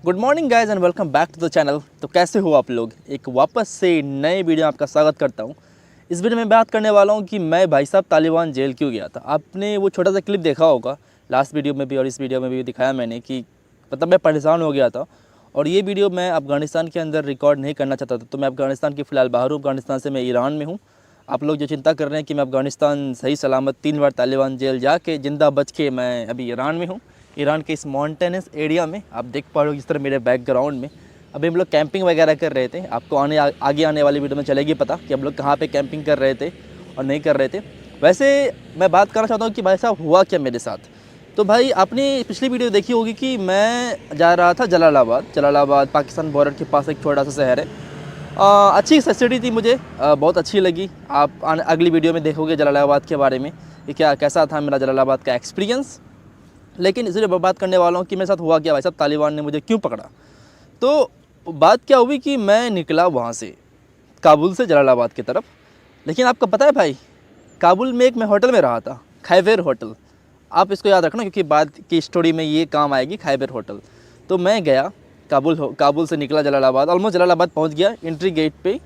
Good morning guys and welcome back to the channel. तो कैसे हो आप लोग? एक वापस से नए वीडियो में आपका स्वागत करता हूं। इस वीडियो में बात करने वाला हूं कि मैं भाई साहब तालिबान जेल क्यों गया था। आपने वो छोटा सा क्लिप देखा होगा लास्ट वीडियो में भी और इस वीडियो में भी दिखाया मैंने कि मतलब मैं परेशान हो गया था और ये वीडियो मैं अफ़गानिस्तान के अंदर रिकॉर्ड नहीं करना चाहता था। तो मैं अफ़गानिस्तान के फ़िलहाल बाहर हूँ। अफ़गानिस्तान से मैं ईरान में हूँ। आप लोग जो चिंता कर रहे हैं कि मैं अफ़गानिस्तान सही सलामत 3 बार तालिबान जेल जाके ज़िंदा बच के मैं अभी ईरान में हूँ। ईरान के इस माउंटेनस एरिया में आप देख पा रहे हो जिस तरह मेरे बैकग्राउंड में अभी हम लोग कैंपिंग वगैरह कर रहे थे। आपको आगे आने वाली वीडियो में चलेगी पता कि हम लोग कहाँ पे कैंपिंग कर रहे थे और नहीं कर रहे थे। वैसे मैं बात करना चाहता हूँ कि भाई साहब हुआ क्या मेरे साथ। तो भाई आपने पिछली वीडियो देखी होगी कि मैं जा रहा था जलालाबाद पाकिस्तान बॉर्डर के पास एक छोटा सा शहर है। अच्छी सिटी थी, मुझे बहुत अच्छी लगी। आप अगली वीडियो में देखोगे जलालाबाद के बारे में कि क्या कैसा था मेरा जलालाबाद का एक्सपीरियंस। लेकिन इसलिए बात करने वाला हूँ कि मेरे साथ हुआ क्या भाई साहब, तालिबान ने मुझे क्यों पकड़ा। तो बात क्या हुई कि मैं निकला वहाँ से काबुल से जलालाबाद की तरफ। लेकिन आपको पता है भाई, काबुल में एक मैं होटल में रहा था, खैबर होटल। आप इसको याद रखना क्योंकि बाद की स्टोरी में ये काम आएगी, खैबर होटल। तो मैं गया काबुल से निकला जलालाबाद, ऑलमोस्ट जलालाबाद पहुँच गया। एंट्री गेट पे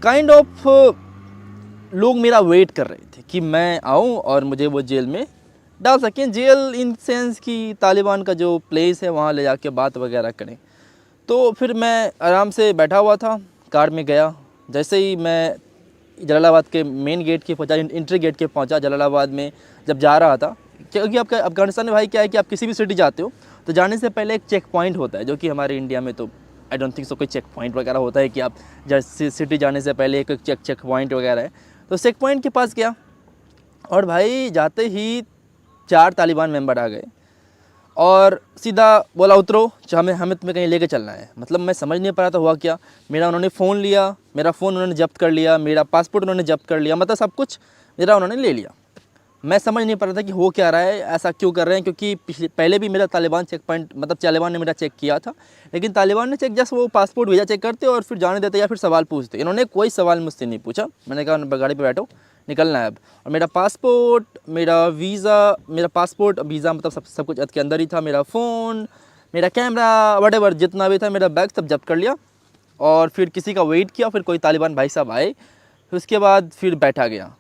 काइंड ऑफ लोग मेरा वेट कर रहे थे कि मैं आऊँ और मुझे वो जेल में डाल सकें। जेल इन सेंस कि तालिबान का जो प्लेस है वहाँ ले जाके बात वगैरह करें। तो फिर मैं आराम से बैठा हुआ था, कार में गया। जैसे ही मैं जलालाबाद के मेन गेट के पहुँचा, इंट्री गेट के पहुँचा जलालाबाद में जब जा रहा था, क्योंकि आपका अफ़गानिस्तान में भाई क्या है कि आप किसी भी सिटी जाते हो तो जाने से पहले एक चेक पॉइंट होता है, जो कि हमारे इंडिया में तो आई डोंट थिंक सो कोई चेक पॉइंट वगैरह होता है कि आप जैसे सिटी जाने से पहले एक चेक पॉइंट वगैरह है। तो चेक पॉइंट के पास गया और भाई जाते ही 4 तालिबान मेंबर आ गए और सीधा बोला उतरो, हमें तुम्हें कहीं लेके चलना है। मतलब मैं समझ नहीं पा रहा था हुआ क्या। मेरा उन्होंने फ़ोन लिया, मेरा फ़ोन उन्होंने जब्त कर लिया, मेरा पासपोर्ट उन्होंने जब्त कर लिया, मतलब सब कुछ मेरा उन्होंने ले लिया। मैं समझ नहीं पा रहा था कि हो क्या रहा है, ऐसा क्यों कर रहे हैं। क्योंकि पहले भी मेरा तालिबान चेक पॉइंट मतलब तालिबान ने मेरा चेक किया था, लेकिन तालिबान ने चेक जस्ट वो पासपोर्ट वीज़ा चेक करते और फिर जाने देते या फिर सवाल पूछते। इन्होंने कोई सवाल मुझसे नहीं पूछा। मैंने कहा गाड़ी पे बैठो, निकलना है अब। और मेरा पासपोर्ट, मेरा पासपोर्ट वीज़ा मतलब सब कुछ के अंदर ही था। मेरा फ़ोन, मेरा कैमरा, वटेवर जितना भी था, मेरा बैग सब जब्त कर लिया। और फिर किसी का वेट किया, फिर कोई तालिबान भाई साहब आए, फिर उसके बाद फिर बैठा गया।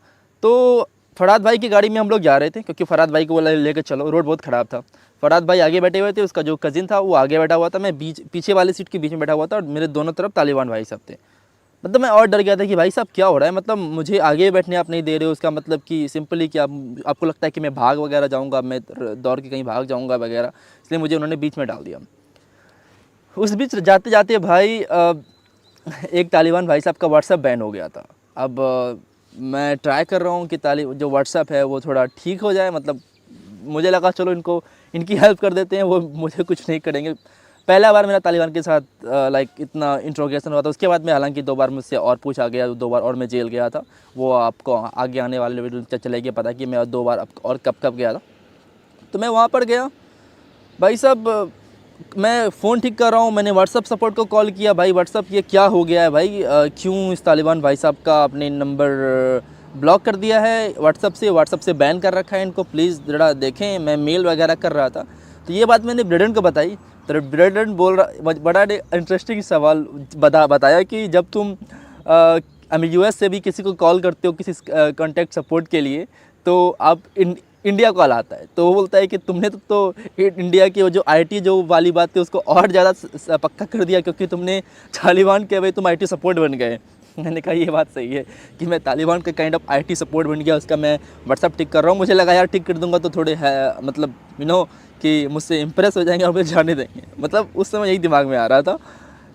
तो फरहाद भाई की गाड़ी में हम लोग जा रहे थे क्योंकि फरहाद भाई को बोला लेकर चलो, रोड बहुत ख़राब था। फरहाद भाई आगे बैठे हुए थे, उसका जो कज़िन था वो आगे बैठा हुआ था, मैं पीछे वाली सीट के बीच में बैठा हुआ था और मेरे दोनों तरफ तालिबान भाई साहब थे। मतलब मैं और डर गया था कि भाई साहब क्या हो रहा है, मतलब मुझे आगे बैठने आप नहीं दे रहे हो, उसका मतलब कि सिंपली कि आपको लगता है कि मैं भाग वगैरह जाऊँगा, मैं दौड़ के कहीं भाग जाऊँगा वगैरह, इसलिए मुझे उन्होंने बीच में डाल दिया। उस बीच जाते जाते भाई एक तालिबान भाई साहब का व्हाट्सएप बैन हो गया था। अब मैं ट्राई कर रहा हूँ कि जो व्हाट्सएप है वो थोड़ा ठीक हो जाए। मतलब मुझे लगा चलो इनकी हेल्प कर देते हैं, वो मुझे कुछ नहीं करेंगे। पहला बार मेरा तालिबान के साथ लाइक इतना इंट्रोगेशन हुआ था। उसके बाद में हालांकि 2 बार मुझसे और पूछा गया, 2 बार और मैं जेल गया था। वो आपको आगे आने वाले वीडियो चलेगी पता कि मैं 2 बार और कब गया था। तो मैं वहाँ पर गया भाई साहब, मैं फ़ोन ठीक कर रहा हूँ। मैंने व्हाट्सअप सपोर्ट को कॉल किया, भाई व्हाट्सअप ये क्या हो गया है भाई, क्यों इस तालिबान भाई साहब का आपने नंबर ब्लॉक कर दिया है, व्हाट्सअप से बैन कर रखा है इनको, प्लीज़ ज़रा देखें। मैं मेल वगैरह कर रहा था। तो ये बात मैंने ब्रेडन को बताई तो ब्रेडन बोल रहा, बड़ा इंटरेस्टिंग सवाल बताया कि जब तुम यूएस से भी किसी को कॉल करते हो किसी कॉन्टैक्ट सपोर्ट के लिए, तो आप इंडिया कॉल आता है। तो वो बोलता है कि तुमने तो इंडिया की जो आईटी जो वाली बात थी उसको और ज़्यादा पक्का कर दिया, क्योंकि तुमने तालिबान के भाई तुम आईटी सपोर्ट बन गए। मैंने कहा ये बात सही है कि मैं तालिबान का काइंड ऑफ आईटी सपोर्ट बन गया, उसका मैं व्हाट्सअप टिक कर रहा हूँ। मुझे लगा यार टिक कर दूंगा तो थोड़े है मतलब कि मुझसे इम्प्रेस हो जाएंगे और मुझे जाने देंगे। मतलब उस समय यही दिमाग में आ रहा था।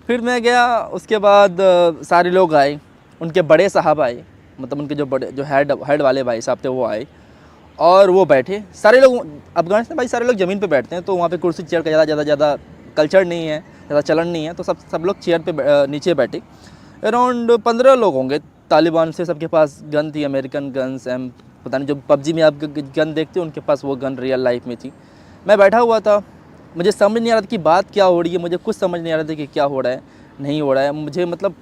फिर मैं गया, उसके बाद सारे लोग आए, उनके बड़े साहब आए, मतलब उनके जो हेड वाले भाई साहब थे वो आए और वो बैठे। सारे लोग अफ़गानिस्तान भाई सारे लोग ज़मीन पे बैठते हैं, तो वहाँ पे कुर्सी चेयर का ज़्यादा कल्चर नहीं है, ज़्यादा चलन नहीं है। तो सब लोग चेयर पे नीचे बैठे। अराउंड 15 लोग होंगे तालिबान से। सबके पास गन थी, अमेरिकन गन्स, पता नहीं जो पबजी में आप गन देखते हो उनके पास वो गन रियल लाइफ में थी। मैं बैठा हुआ था, मुझे समझ नहीं आ रहा था कि बात क्या हो रही है, मुझे कुछ समझ नहीं आ रहा था कि क्या हो रहा है नहीं हो रहा है। मुझे मतलब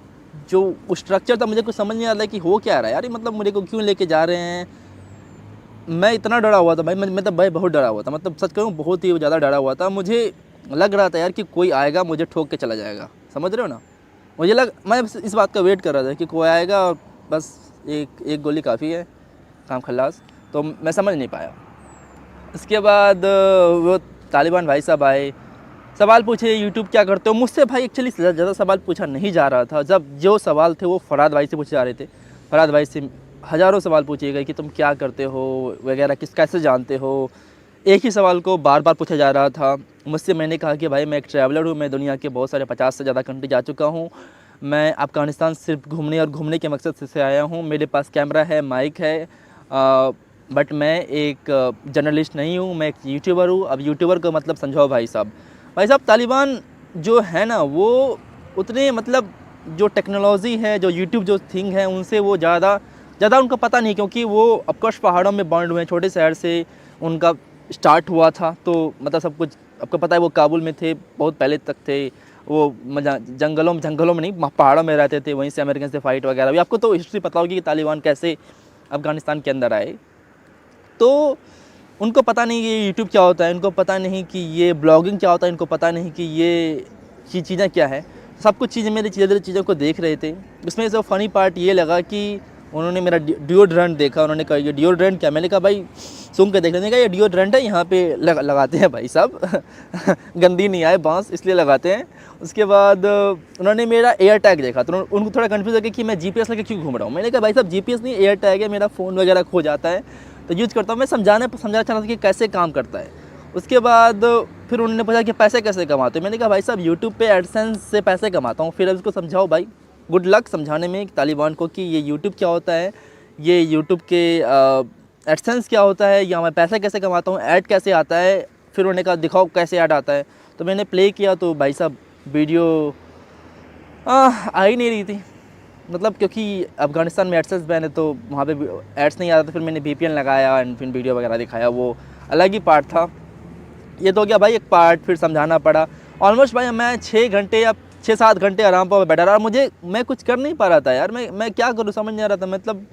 जो स्ट्रक्चर था मुझे कुछ समझ नहीं आ रहा है कि हो क्या रहा है यार, मतलब मुझे को क्यों लेके जा रहे हैं। मैं इतना डरा हुआ था भाई, मैं तो भाई बहुत डरा हुआ था, मतलब सच कहूँ बहुत ही ज़्यादा डरा हुआ था। मुझे लग रहा था यार कि कोई आएगा मुझे ठोक के चला जाएगा, समझ रहे हो ना। मैं इस बात का वेट कर रहा था कि कोई आएगा और बस एक गोली काफ़ी है, काम खल्लास। तो मैं समझ नहीं पाया। उसके बाद वो तालिबान भाई साहब आए, सवाल पूछे यूट्यूब क्या करते हो। मुझसे भाई एक्चुअली ज़्यादा सवाल पूछा नहीं जा रहा था। जब जो सवाल थे वो फरहाद भाई से पूछे जा रहे थे। फरहाद भाई से हज़ारों सवाल पूछे गए कि तुम क्या करते हो वगैरह, कैसे जानते हो। एक ही सवाल को बार बार पूछा जा रहा था। मुझसे मैंने कहा कि भाई मैं एक ट्रैवलर हूँ, मैं दुनिया के बहुत सारे 50 से ज़्यादा कंट्री जा चुका हूँ। मैं अफ़गानिस्तान सिर्फ घूमने के मकसद से आया हूँ। मेरे पास कैमरा है, माइक है, बट मैं एक जर्नलिस्ट नहीं हूँ, मैं एक यूट्यूबर हूँ। अब यूट्यूबर का मतलब समझाओ भाई साहब। तालिबान जो है ना वो उतने मतलब जो टेक्नोलॉजी है, जो यूट्यूब जो थिंग है, उनसे वो ज़्यादा उनको पता नहीं, क्योंकि वो ऑफकोर्स पहाड़ों में बॉन्ड हुए हैं, छोटे शहर से उनका स्टार्ट हुआ था। तो मतलब सब कुछ आपको पता है, वो काबुल में थे, बहुत पहले तक थे। वो जंगलों में नहीं, पहाड़ों में रहते थे, वहीं से अमेरिकन से फाइट वगैरह भी। आपको तो हिस्ट्री पता होगी कि तालिबान कैसे अफ़गानिस्तान के अंदर आए। तो उनको पता नहीं ये यूट्यूब क्या होता है, इनको पता नहीं कि ये ब्लॉगिंग क्या होता है, इनको पता नहीं कि ये चीज़ें क्या है। सब कुछ चीज़ें मेरी चीज़ों को देख रहे थे। उसमें से फ़नी पार्ट ये लगा कि उन्होंने मेरा डिओड्रेंट देखा। उन्होंने कहा ये डिओड्रेंट क्या? मैंने कहा भाई सूंघ के देख लेने का, ये डिओड्रेंट है, यहाँ पे लगाते हैं भाई साहब गंदी नहीं आए बांस, इसलिए लगाते हैं। उसके बाद उन्होंने मेरा एयर टैग देखा, तो उनको थोड़ा कन्फ्यूज़ हो गया कि मैं GPS लेके क्यों घूम रहा हूँ। मैंने कहा भाई साहब GPS नहीं, एयर टैग है, मेरा फ़ोन वगैरह खो जाता है तो यूज़ करता हूँ। मैं समझाना चाह रहा था कि कैसे काम करता है। उसके बाद फिर उन्होंने पूछा कि पैसे कैसे कमाते हो। मैंने कहा भाई साहब यूट्यूब पे एडसेंस से पैसे कमाता हूँ। फिर उसको समझाओ भाई, गुड लक समझाने में तालिबान को कि ये यूट्यूब क्या होता है, ये यूट्यूब के एडसेंस क्या होता है, या मैं पैसे कैसे कमाता हूँ, ऐड कैसे आता है। फिर उन्होंने कहा दिखाओ कैसे ऐड आता है। तो मैंने प्ले किया तो भाई साहब वीडियो आ ही नहीं रही थी। मतलब क्योंकि अफ़गानिस्तान में एडसेंस बैन है तो वहाँ पे एड्स नहीं आ रहा था। फिर मैंने VPN लगाया एंड फिर वीडियो वगैरह दिखाया, वो अलग ही पार्ट था। ये तो हो गया भाई एक पार्ट। फिर समझाना पड़ा। ऑलमोस्ट भाई मैं 6-7 घंटे आराम पर बैठा रहा। मैं कुछ कर नहीं पा रहा था यार। मैं क्या करूँ समझ नहीं आ रहा था। मतलब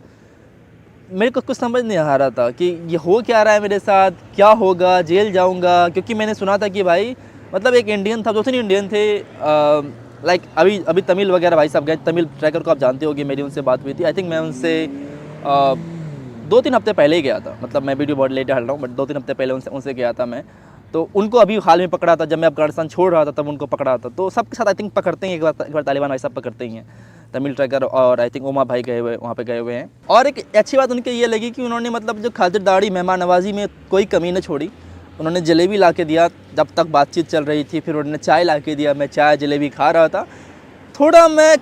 मेरे को कुछ समझ नहीं आ रहा था कि ये हो क्या रहा है मेरे साथ, क्या होगा, जेल जाऊंगा। क्योंकि मैंने सुना था कि भाई मतलब एक इंडियन था, 2-3 इंडियन थे, लाइक अभी तमिल वगैरह भाई साहब गए। तमिल ट्रैकर को आप जानते होगे, मेरी उनसे बात हुई थी। आई थिंक मैं उनसे 2-3 हफ्ते पहले ही गया था। मतलब मैं वीडियो बहुत लेट डाल रहा हूँ, बट 2-3 हफ्ते पहले उनसे गया था मैं। तो उनको अभी हाल में पकड़ा था, जब मैं अफगानिस्तान छोड़ रहा था तब उनको पकड़ा था। तो सबके साथ आई थिंक पकड़ते हैं, एक बार तालिबान भाई साहब पकड़ते ही हैं, तमिल ट्रैकर और आई थिंक ओमा भाई वहाँ पे गए हुए हैं। और एक अच्छी बात उनकी ये लगी कि उन्होंने मतलब जो खातिरदारी, मेहमान नवाजी में कोई कमी न छोड़ी। उन्होंने जलेबी ला के दिया जब तक बातचीत चल रही थी। फिर उन्होंने चाय ला के दिया, मैं चाय जलेबी खा रहा था। थोड़ा मैं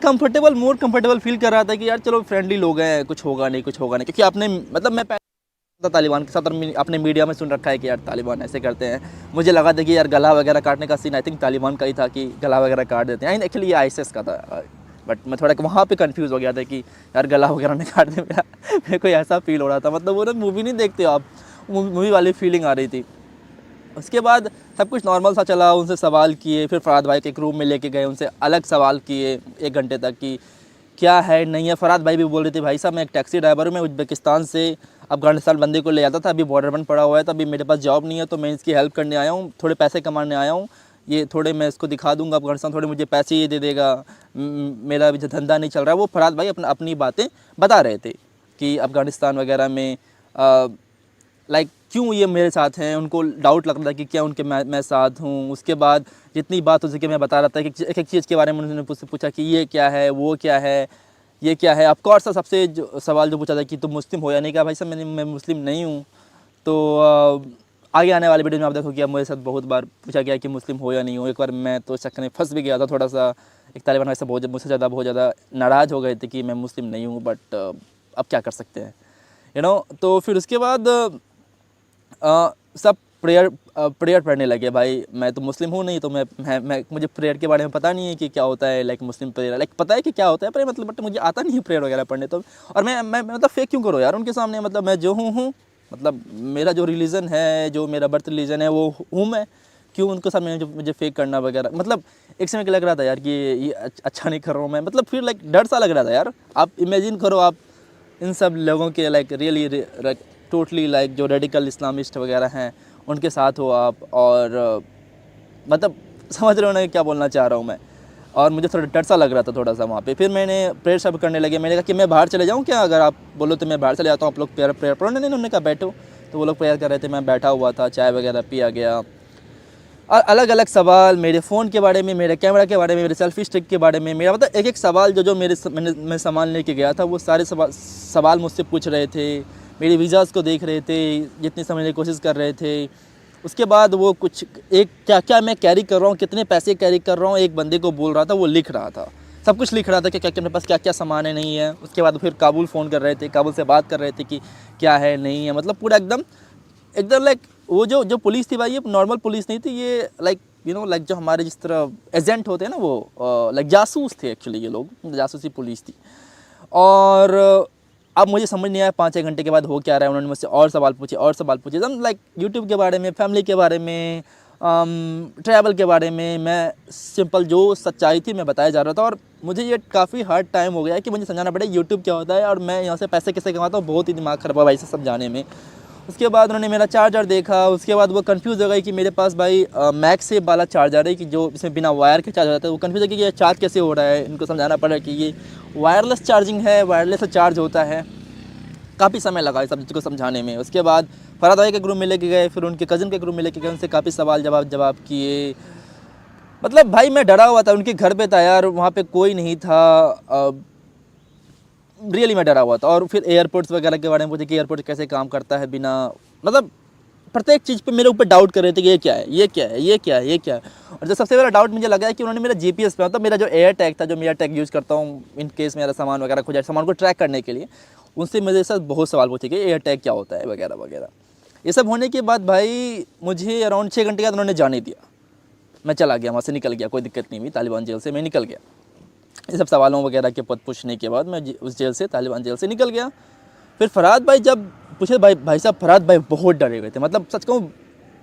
मोर कंफर्टेबल फील कर रहा था कि यार चलो फ्रेंडली लोग हैं, कुछ होगा नहीं। क्योंकि आपने मतलब मैं था तालिबान के साथ, और अपने मीडिया में सुन रखा है कि यार तालिबान ऐसे करते हैं। मुझे लगा था कि यार गला वगैरह काटने का सीन आई थिंक तालिबान का ही था कि गला वगैरह काट देते हैं। एक्चुअली ये ISIS का था, बट मैं थोड़ा वहाँ पे कंफ्यूज हो गया था कि यार गला वगैरह नहीं काट दे मेरा मेरे को ऐसा फील हो रहा था। मतलब वो ना मूवी नहीं देखते हो आप, मूवी वाली फीलिंग आ रही थी। उसके बाद सब कुछ नॉर्मल सा चला। उनसे सवाल किए, फिर फरहाद भाई के एक रूम में लेके गए, उनसे अलग सवाल किए 1 घंटे तक कि क्या है नहीं है। फरहाद भाई भी बोल रहे थे भाई साहब मैं एक टैक्सी ड्राइवर हूँ, मैं उज़्बेकिस्तान से अफ़गानिस्तान बंदे को ले जाता था, अभी बॉर्डर बंद पड़ा हुआ है, तो अभी मेरे पास जॉब नहीं है, तो मैं इसकी हेल्प करने आया हूँ, थोड़े पैसे कमाने आया हूँ। ये थोड़े मैं इसको दिखा दूंगा अफ़गानिस्तान, थोड़े मुझे पैसे ये दे देगा, मेरा अभी धंधा नहीं चल रहा है। वो फरहाद भाई अपनी बातें बता रहे थे कि अफ़गानिस्तान वगैरह में लाइक क्यों ये मेरे साथ हैं। उनको डाउट लग रहा था कि क्या उनके मैं साथ हूँ। उसके बाद जितनी बात हो सके मैं बता रहा था कि एक एक चीज़ के बारे में उन्होंने पूछा कि ये क्या है, वो क्या है, ये क्या है। ऑफकोर्स सबसे जो सवाल जो पूछा था कि तुम मुस्लिम हो या नहीं, कहा भाई साहब मैं मुस्लिम नहीं हूँ। तो आगे आने वाले वीडियो में आप देखो कि अब मेरे साथ बहुत बार पूछा गया कि मुस्लिम हो या नहीं हो। एक बार मैं तो शक में फंस भी गया था थोड़ा सा। एक तालिबान ऐसा मुझसे बहुत ज़्यादा नाराज़ हो गए थे कि मैं मुस्लिम नहीं हूँ, बट अब क्या कर सकते हैं तो फिर उसके बाद सब प्रेयर पढ़ने लगे। भाई मैं तो मुस्लिम हूँ नहीं, तो मैं मुझे प्रेयर के बारे में पता नहीं है कि क्या होता है। लाइक मुस्लिम प्रेयर लाइक पता है कि क्या होता है, पर मतलब बट मुझे आता नहीं है प्रेयर वगैरह पढ़ने। तो और मैं मतलब फेक क्यों करो यार उनके सामने। मतलब मैं जो हूँ मतलब मेरा जो रिलीजन है, जो मेरा बर्थ रिलीजन है वो हूँ मैं, क्यों उनको सामने मुझे फेक करना वगैरह। मतलब एक समय के लग रहा था यार कि ये अच्छा नहीं कर रहा हूँ मैं। मतलब फिर लाइक डर सा लग रहा था यार। आप इमेजिन करो, आप इन सब लोगों के लाइक रियली टोटली लाइक जो रेडिकल इस्लामिस्ट वगैरह हैं उनके साथ हो आप, और मतलब समझ रहे हो ना क्या बोलना चाह रहा हूँ मैं। और मुझे थोड़ा डर सा लग रहा था थोड़ा सा वहाँ पे। फिर मैंने प्रेयर सब करने लगे। मैंने कहा कि मैं बाहर चले जाऊँ क्या, अगर आप बोलो तो मैं बाहर चले जाता हूँ, आप लोग प्रेयर पढ़ो। नहीं, उन्होंने कहा बैठो। तो वो लोग प्रेयर कर रहे थे, मैं बैठा हुआ था, चाय वगैरह पिया गया। और अलग अलग सवाल मेरे फ़ोन के बारे में, मेरे कैमरा के बारे में, मेरे सेल्फी स्टिक के बारे में, मेरा मतलब एक एक सवाल जो मैं सामान लेके गया था, वो सारे सवाल मुझसे पूछ रहे थे। मेरे वीज़ाज़ को देख रहे थे, जितनी समझने की कोशिश कर रहे थे। उसके बाद वो कुछ एक क्या क्या मैं कैरी कर रहा हूँ, कितने पैसे कैरी कर रहा हूँ, एक बंदे को बोल रहा था, वो लिख रहा था, सब कुछ लिख रहा था कि क्या क्या मेरे पास क्या क्या सामान है, नहीं है। उसके बाद फिर काबुल फ़ोन कर रहे थे, काबुल से बात कर रहे थे कि क्या है नहीं है, मतलब पूरा एकदम एकदम लाइक वो जो पुलिस थी भाई, ये नॉर्मल पुलिस नहीं थी, ये लाइक लाइक जो हमारे जिस तरह एजेंट होते हैं ना, वो लाइक जासूस थे एक्चुअली, ये लोग जासूसी पुलिस थी। और अब मुझे समझ नहीं आया 5-6 घंटे के बाद हो क्या रहा है। उन्होंने मुझसे और सवाल पूछे एकदम लाइक यूट्यूब के बारे में, फैमिली के बारे में, ट्रैवल के बारे में। मैं सिंपल जो सच्चाई थी मैं बताया जा रहा था। और मुझे ये काफ़ी हार्ड टाइम हो गया कि मुझे समझाना पड़े यूट्यूब क्या होता है और मैं यहाँ से पैसे कैसे कमाता हूँ। बहुत ही दिमाग खराब हुआ भाई से समझाने में। उसके बाद उन्होंने मेरा चार्जर देखा। उसके बाद वो कंफ्यूज हो गई कि मेरे पास भाई मैक्सेफ वाला चार्जर है कि जो इसमें बिना वायर के चार्ज होता है। वो कंफ्यूज है कि ये चार्ज कैसे हो रहा है। इनको समझाना पड़ा कि ये वायरलेस चार्जिंग है, वायरलेस चार्ज होता है। काफ़ी समय लगा इस सब चीज़ को समझाने में। उसके बाद फराद भाई के ग्रुप में लेके गए, फिर उनके कज़न के ग्रुप में लेके गए, उनसे काफ़ी सवाल जवाब किए। मतलब भाई मैं डरा हुआ था, उनके घर पे था यार, वहाँ पे कोई नहीं था। रियली मैं डरा हुआ था। और फिर एयरपोर्ट्स वगैरह के बारे में पूछे कि एयरपोर्ट कैसे काम करता है बिना, मतलब प्रत्येक चीज़ पे मेरे ऊपर डाउट कर रहे थे कि ये क्या है, ये क्या है, ये क्या है, ये क्या है। और जो सबसे बड़ा डाउट मुझे लगा है कि उन्होंने मेरा जीपीएस पे, मतलब मेरा जो एयर टैग था, जो मेरा टैग यूज़ करता हूँ इन केस मेरा सामान वगैरह खो जाए, सामान को ट्रैक करने के लिए, उनसे मेरे साथ बहुत सवाल पूछे कि एयर टैग क्या होता है वगैरह वगैरह। ये सब होने के बाद भाई मुझे अराउंड 6 घंटे के बाद उन्होंने जाने दिया। मैं चला गया, वहाँ से निकल गया, कोई दिक्कत नहीं हुई। तालिबान जेल से मैं निकल गया। ये सब सवालों वगैरह के पद पूछने के बाद मैं उस जेल से, तालिबान जेल से निकल गया। फिर फराद भाई जब पूछे, भाई साहब फराद भाई बहुत डरे हुए थे। मतलब सच कहूँ,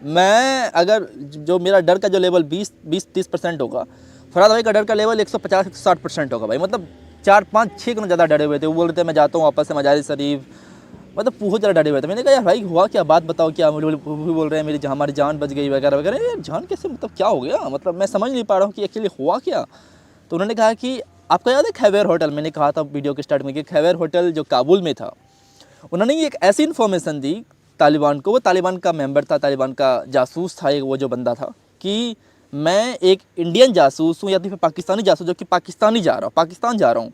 मैं अगर जो मेरा डर का जो लेवल 20-30% होगा, फराद भाई का डर का लेवल 150-160% होगा भाई। मतलब 4-5-6 गुना ज़्यादा डरे हुए थे। वो बोल रहे थे मैं जाता हूँ वापस से मजारी शरीफ, मतलब बहुत ज़्यादा डरे हुए थे। मैंने कहा यार भाई हुआ क्या, बात बताओ क्या। वो भी बोल रहे हैं मेरी हमारी जान बच गई वगैरह वगैरह। यार जान कैसे, मतलब क्या हो गया, मतलब मैं समझ नहीं पा रहा हूँ कि एक्चुअली हुआ क्या। तो उन्होंने कहा कि आपको याद है खैबर होटल, मैंने कहा था वीडियो के स्टार्ट में कि खैबर होटल जो काबुल में था, उन्होंने एक ऐसी इन्फॉर्मेशन दी तालिबान को, वो तालिबान का मेंबर था, तालिबान का जासूस था, एक वो जो बंदा था, कि मैं एक इंडियन जासूस हूँ या फिर पाकिस्तानी जासूस, जो कि पाकिस्तान जा रहा हूँ।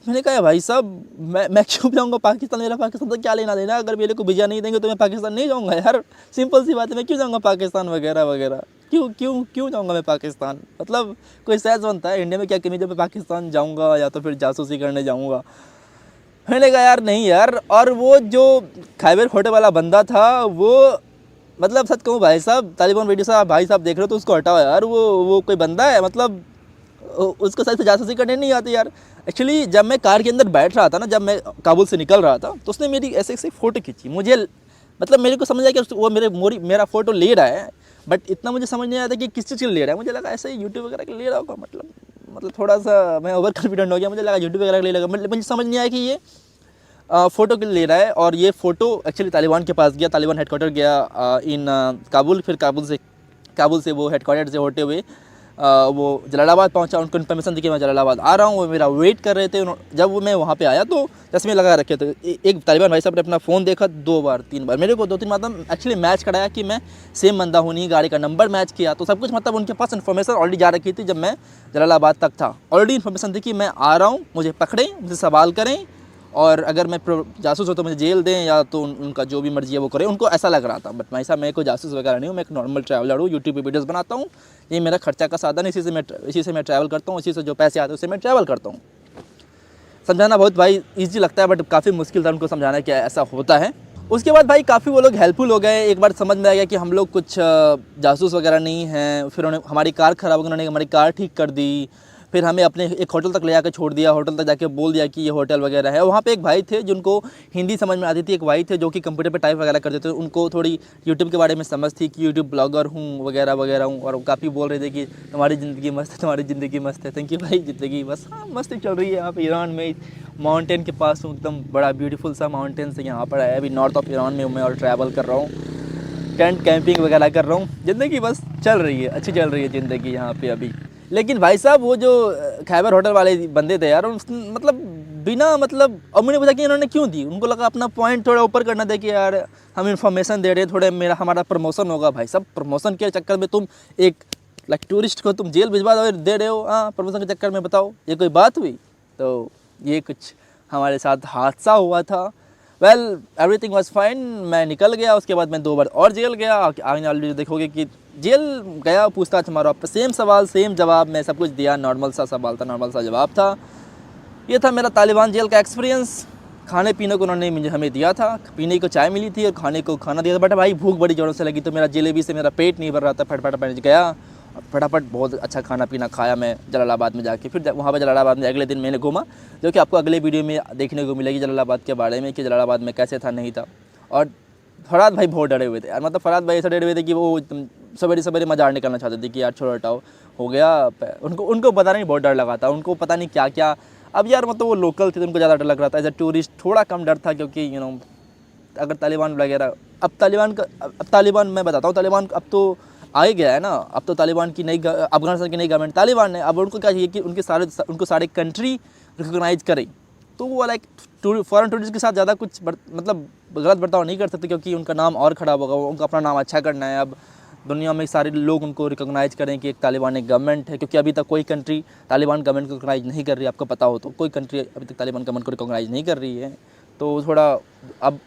मैंने कहा भाई साहब मैं क्यों जाऊँगा पाकिस्तान, मेरा पाकिस्तान तो क्या लेना देना, अगर मेरे को वीज़ा नहीं देंगे तो मैं पाकिस्तान नहीं जाऊँगा यार। सिंपल सी बात है, मैं क्यों जाऊँगा पाकिस्तान वगैरह वगैरह, क्यों जाऊँगा मैं पाकिस्तान। मतलब कोई सहज बनता है, इंडिया में क्या कमी जब मैं पाकिस्तान जाऊँगा या तो फिर जासूसी करने जाऊँगा। मैंने कहा यार नहीं यार। और वो जो खैबर होटल वाला बंदा था, वो मतलब सच कहूँ भाई साहब, तालिबान वीडियो साहब भाई साहब देख रहे हो तो उसको हटाओ यार। वो कोई बंदा है, मतलब उसको सही से जासूसी करने नहीं आती यार। एक्चुअली जब मैं कार के अंदर बैठ रहा था ना, जब मैं काबुल से निकल रहा था, तो उसने मेरी ऐसे ऐसे फ़ोटो खींची। मुझे मतलब मेरे को समझ आया कि वो मेरा फ़ोटो ले रहा है, बट इतना मुझे समझ नहीं आया था कि किस चीज़ के लिए ले रहा है। मुझे लगा ऐसे ही यूट्यूब वगैरह के ले रहा होगा, मतलब थोड़ा सा मैं ओवर कॉन्फिडेंट हो गया। मुझे लगा यूट्यूब वगैरह के लिए लगा, मतलब मुझे समझ नहीं आया कि ये फ़ोटो के लिए ले रहा है। और ये फ़ोटो एक्चुअली तालिबान के पास गया, तालिबान हेडक्वार्टर गया इन काबुल। फिर काबुल से वो हेडक्वार्टर से होते हुए वो जलालाबाद पहुंचा। उनको इन्फॉर्मेशन दी कि मैं जलालाबाद आ रहा हूं। वो मेरा वेट कर रहे थे। जब मैं वहां पे आया तो चश्मे लगा रखे थे। एक तालिबान भाई साहब ने अपना फ़ोन देखा 2 बार 3 बार, मेरे को 2-3 बार एक्चुअली मैच कराया कि मैं सेम बंदा हूँ नहीं, गाड़ी का नंबर मैच किया, तो सब कुछ मतलब उनके पास इन्फॉर्मेशन ऑलरेडी जा रखी थी। जब मैं जलालाबाद तक था ऑलरेडी इन्फॉर्मेशन थी कि मैं आ रहा हूँ, मुझे पकड़ें, मुझे सवाल करें, और अगर मैं जासूस हो तो मुझे जेल दें या तो उनका जो भी मर्जी है वो करें। उनको ऐसा लग रहा था। बट भाई साहब मैं कोई जासूस वगैरह नहीं हूँ, मैं एक नॉर्मल ट्रैवलर हूँ, यूट्यूब पे वीडियोस बनाता हूँ, ये मेरा खर्चा का साधन है, इसी से मैं ट्रैवल करता हूँ, इसी से जो पैसे आते हैं उससे मैं ट्रैवल करता हूँ। समझाना बहुत भाई ईजी लगता है, बट काफ़ी मुश्किल था उनको समझाना कि ऐसा होता है। उसके बाद भाई काफ़ी वो लोग हेल्पफुल हो गए। एक बार समझ में आ गया कि हम लोग कुछ जासूस वगैरह नहीं हैं। फिर उन्होंने हमारी कार ख़राब हो गई, उन्होंने हमारी कार ठीक कर दी। फिर हमें अपने एक होटल तक ले जाकर छोड़ दिया। होटल तक जाके बोल दिया कि ये होटल वगैरह है। वहाँ पे एक भाई थे जिनको हिंदी समझ में आती थी, एक भाई थे जो कि कंप्यूटर पे टाइप वगैरह करते थे। उनको थोड़ी यूट्यूब के बारे में समझ थी कि यूट्यूब ब्लॉगर हूँ वगैरह वगैरह हूँ। और काफ़ी बोल रहे थे कि तुम्हारी ज़िंदगी मस्त है, तुम्हारी ज़िंदगी मस्त है। थैंक यू भाई, ज़िंदगी बस हाँ मस्त चल रही है। यहाँ पे ईरान में माउंटेन के पास हूँ, एकदम बड़ा ब्यूटीफुल सा माउंटेन से यहाँ पर है। अभी नॉर्थ ऑफ ईरान में हूँ मैं और ट्रैवल कर रहा हूँ। टेंट कैंपिंग वगैरह कर रहा हूँ। ज़िंदगी बस चल रही है, अच्छी चल रही है ज़िंदगी यहाँ पे अभी। लेकिन भाई साहब वो जो खैबर होटल वाले बंदे थे यार, मतलब बिना मतलब, और मुझे पूछा कि इन्होंने क्यों दी। उनको लगा अपना पॉइंट थोड़ा ऊपर करना था कि यार हम इन्फॉर्मेशन दे रहे हैं, थोड़े हमारा प्रमोशन होगा। भाई साहब प्रमोशन के चक्कर में तुम एक लाइक टूरिस्ट को तुम जेल भिजवा दे रहे हो। हाँ, प्रमोशन के चक्कर में बताओ ये कोई बात हुई। तो ये कुछ हमारे साथ हादसा हुआ था। वेल एवरीथिंग वाज फाइन, मैं निकल गया। उसके बाद मैं 2 बार और जेल गया। आगे वाले देखोगे कि जेल गया, पूछताछ हमारा आप सेम सवाल सेम जवाब, मैं सब कुछ दिया। नॉर्मल सा सवाल था, नॉर्मल सा जवाब था। ये था मेरा तालिबान जेल का एक्सपीरियंस। खाने पीने को उन्होंने मुझे हमें दिया था, पीने को चाय मिली थी और खाने को खाना दिया था। बट भाई भूख बड़ी ज़ोरों से लगी, तो मेरा जलेबी से मेरा पेट नहीं भर रहा था। फटाफट पहुँच गया, फटाफट बहुत अच्छा खाना पीना खाया मैं जलालाबाद में जाके। फिर वहाँ पर जलालाबाद में अगले दिन मैंने घूमा, जो कि आपको अगले वीडियो में देखने को मिलेगी जलालाबाद के बारे में, कि जलालाबाद में कैसे था नहीं था। और फराद भाई बहुत डरे हुए थे यार, मतलब फराद भाई ऐसे डरे हुए थे कि वो सवेरे सवेरे मज़ार निकलना चाहते थे कि यार छोड़ो हटाओ हो गया। उनको पता नहीं, बहुत डर लगा था उनको, पता नहीं क्या क्या। अब यार मतलब वो लोकल थे तो उनको ज़्यादा डर लग रहा था। एज ए टूरिस्ट थोड़ा कम डर था, क्योंकि अगर तालिबान वगैरह, अब तालिबान मैं बताता हूँ, तालिबान अब तो आ ही गया है ना। अब तो तालिबान की नई अफगानिस्तान की नई गवर्नमेंट तालिबान है। अब उनको क्या चाहिए कि उनको सारे कंट्री रिकोगनाइज करें। तो वो लाइक फॉरेन टूरिस्ट के साथ ज़्यादा कुछ मतलब गलत बर्ताव नहीं कर सकते, क्योंकि उनका नाम और ख़राब होगा। उनको अपना नाम अच्छा करना है। अब दुनिया में सारे लोग उनको रिकोगनाइज करें कि एक तालिबान एक गवर्नमेंट है, क्योंकि अभी तक कोई कंट्री तालिबान गवर्नमेंट को रिकोगनाइज नहीं कर रही है। आपको पता हो तो कोई कंट्री अभी तक तालिबान गवर्नमेंट को रिकोगनाइज नहीं कर रही है। तो थोड़ा अब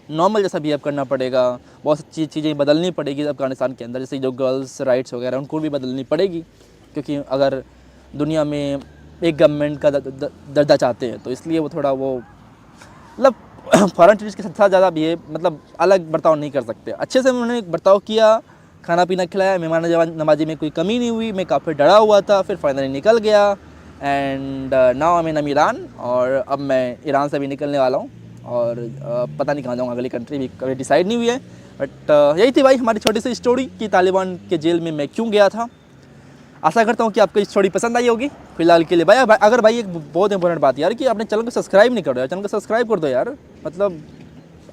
नॉर्मल जैसा बिहेव करना पड़ेगा। बहुत सी चीज़ें बदलनी पड़ेगी अफगानिस्तान के अंदर, जैसे जो गर्ल्स राइट्स वगैरह उनको भी बदलनी पड़ेगी, क्योंकि अगर दुनिया में एक गवर्नमेंट का दर्जा चाहते हैं, तो इसलिए वो थोड़ा वो मतलब फॉरेन टूरिस्ट के साथ ज़्यादा बिहेव मतलब अलग बर्ताव नहीं कर सकते। अच्छे से उन्होंने बर्ताव किया, खाना पीना खिलाया, मेहमान नवाजी में कोई कमी नहीं हुई। मैं काफ़ी डरा हुआ था, फिर फाइनली निकल गया। And now I am Iran, और अब मैं ईरान से भी निकलने वाला हूँ। और पता नहीं कहाँ जाऊँगा, अगली कंट्री भी कभी डिसाइड नहीं हुई है। बट यही थी भाई हमारी छोटी सी स्टोरी कि तालिबान के जेल में मैं क्यों गया था। आशा करता हूँ कि आपको स्टोरी पसंद आई होगी। फिलहाल के लिए भाई अगर भाई एक बहुत इंपॉर्टेंट बात यार, कि आपने चैनल को सब्सक्राइब नहीं कर रहे हो, चैनल को सब्सक्राइब कर दो यार। मतलब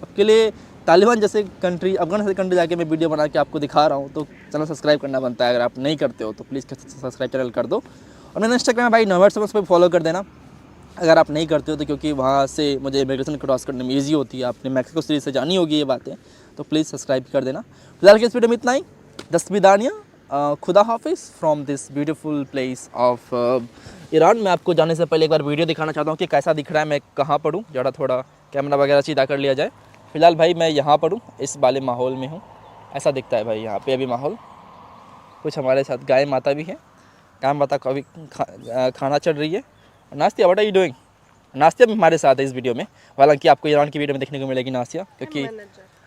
आपके लिए तालिबान जैसे कंट्री, अफगानिस्तान जैसे कंट्री जाके मैं वीडियो बना के आपको दिखा रहा हूँ, तो चैनल सब्सक्राइब करना बनता है। अगर आप नहीं करते हो तो प्लीज़ सब्सक्राइब चैनल कर दो। और मैंने इंस्टाग्राम भाई नोवेट्स पर फॉलो कर देना अगर आप नहीं करते हो तो, क्योंकि वहाँ से मुझे इमिग्रेशन क्रॉस करने में ईजी होती है। आपने मैक्सिको सिटी से जानी होगी ये बातें, तो प्लीज़ सब्सक्राइब कर देना। फिलहाल के इस वीडियो में इतना ही। दस्तविदानिया, खुदा हाफिज़ from this beautiful place of Iran. मैं आपको जाने से पहले एक बार वीडियो दिखाना चाहता हूँ कि कैसा दिख रहा है, मैं कहाँ पर हूँ। ज़रा थोड़ा कैमरा वगैरह सीधा कर लिया जाए। फिलहाल भाई मैं यहाँ पर हूँ, इस वाले माहौल में हूँ। ऐसा दिखता है भाई यहाँ पे अभी माहौल। कुछ हमारे साथ गाय माता भी है, गाय माता का भी खाना चल रही है। Nastia, what are you doing? Nastia भी हमारे साथ है इस वीडियो में। हालांकि आपको ईरान की वीडियो में देखने को मिलेगी नास्तिया, क्योंकि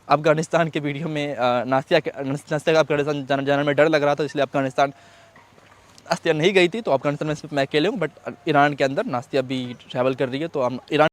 अफगानिस्तान के वीडियो में नास्तिया का अफगानिस्तान जाने में डर लग रहा था, इसलिए अफगानिस्तान नास्तिया नहीं गई थी। तो अफगानिस्तान में सिर्फ मैं अकेले हूँ, बट ईरान के अंदर नास्तिया भी ट्रैवल कर रही है। तो हम ईरान